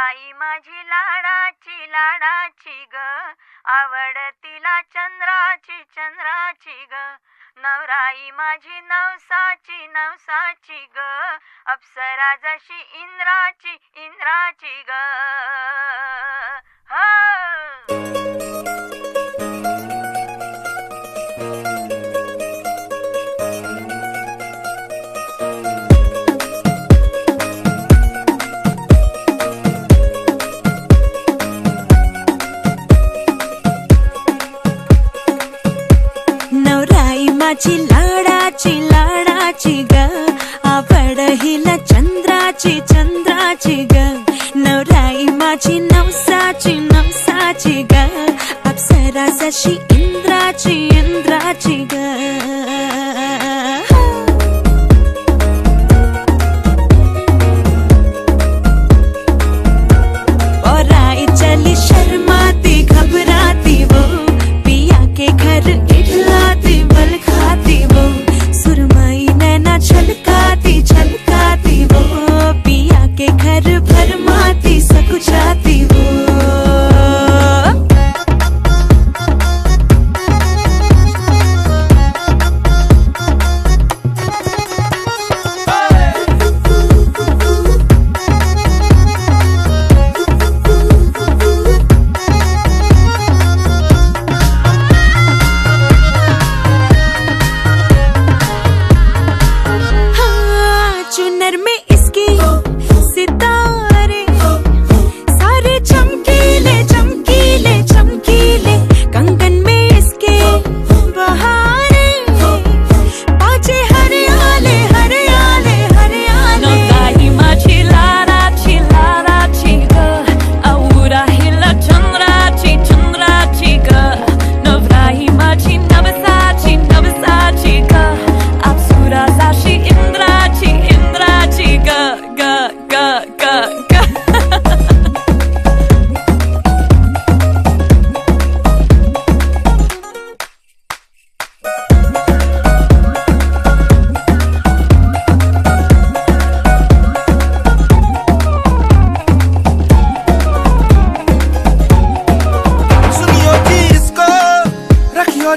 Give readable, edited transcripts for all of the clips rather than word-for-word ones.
नवराई माझी लाडाची लाडाची ग, आवड तिला चंद्राची चंद्राची ग. नवराई माझी नवसाची नवसाची ग, अप्सरा जशी इंद्राची इंद्राची ग. नवराई माझी लाडाची लाडाची ग, आवड हिला चंद्राची चंद्राची ग. नवराई माझी नवसाची नवसाची ग, अप्सरा जशी इंद्राची इंद्राची ग. चली शर्माती घबराती वो, पिया के घर इठलाती बल खाती वो. सुरमई नैना छलकाती छलकाती वो, पिया के घर भरमाती सकुचाती वो.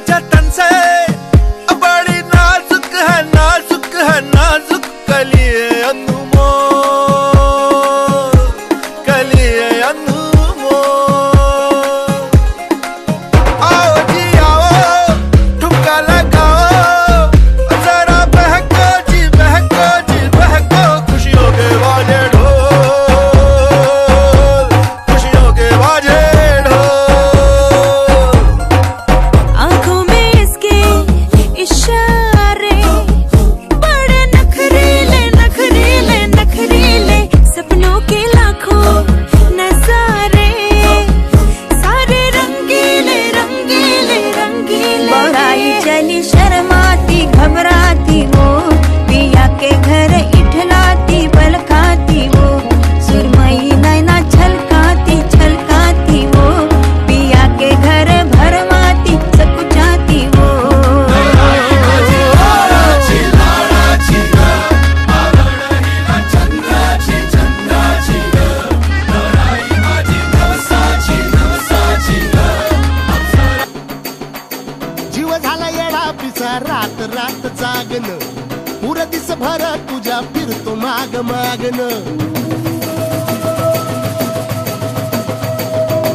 जतन से बड़ी नाजुक है नाजुक कलिए अनमोल, कलिए अनमोल. आओ जी आओ, ठुमका लगाओ, जरा बहको जी बहको जी बहको. खुशियों के बाजे ढोल, खुशियों के बाजे ढोल. इशारे बड़े नखरीले नखरीले नखरीले, सपनों के लाखों नजारे सारे रंगीले रंगीले रंगीले. बड़ाई चली शर्माती घबराती वो, पिया के घर इठलाती बल खाती वो. सुरमई नैना छलकाती छलकाती वो, पिया के घर भरमाती सकुचाती वो. जीव झाला येडा पिसा रात रात जागन, पुर दिस भर तुझ्या फिरतो माग मागन.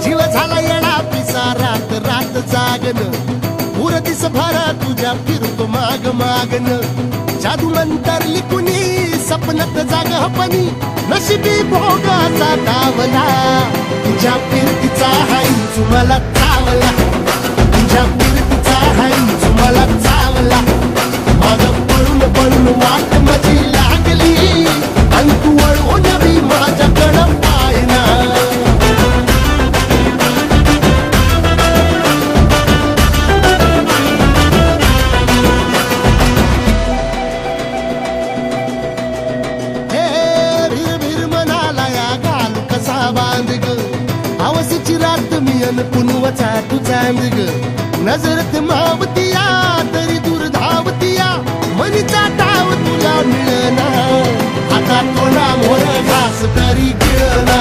जीव झाला येडा पिसा रात रात जागन, पुर दिस भर तुझ्या फिरतो माग मागन. जादू मंतरली कुणी सपनत जाग हपनी, नशिबी भोगाचा दावला. तुझ्या फिरतीचा हाईच मला चावला, तुझ्या फिरतीचा हाईच मला चावला. माग पळून पळून वाट माझी लागली, आणि तू वळून बी माझ्याकडं पायना. हे भीर भीर मनाला या घालू कसा बांध ग, हवसीची रात मी अन पुनवचा तू चांद ग. नजरत मावतिया तरी दूर धावतिया, मनीचा डाव तुला मिळना. आता तोंडा मोर घास तरी गिळना.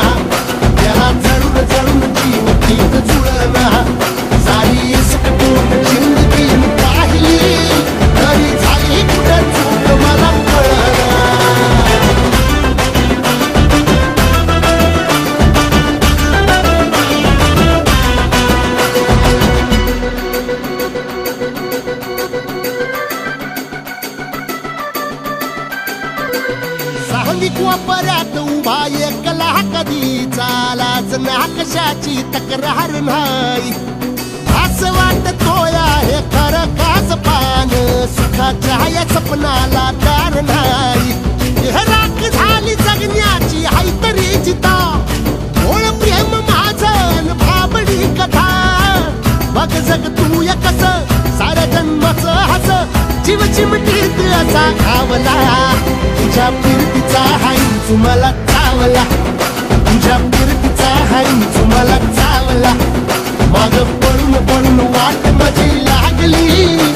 कशाची तक्रार नाही. असं वाटतोय आहे खरं काच पान, सुखाच्या या सपनाला दार नाही. राख झाली जगण्याची हाय तरी जिता, ओळ प्रेम माझं भाबडी कथा. बघ जग तू या कस साऱ्या जन्माचं हस, जीव चिमटीत असा घावला. तुझ्या फिरतीचा हाय तुम्हाला चावला, तुझ्या फिरतीचा हाय तुम्हाला चावला. माग पडून पडून वाट माझी लागली.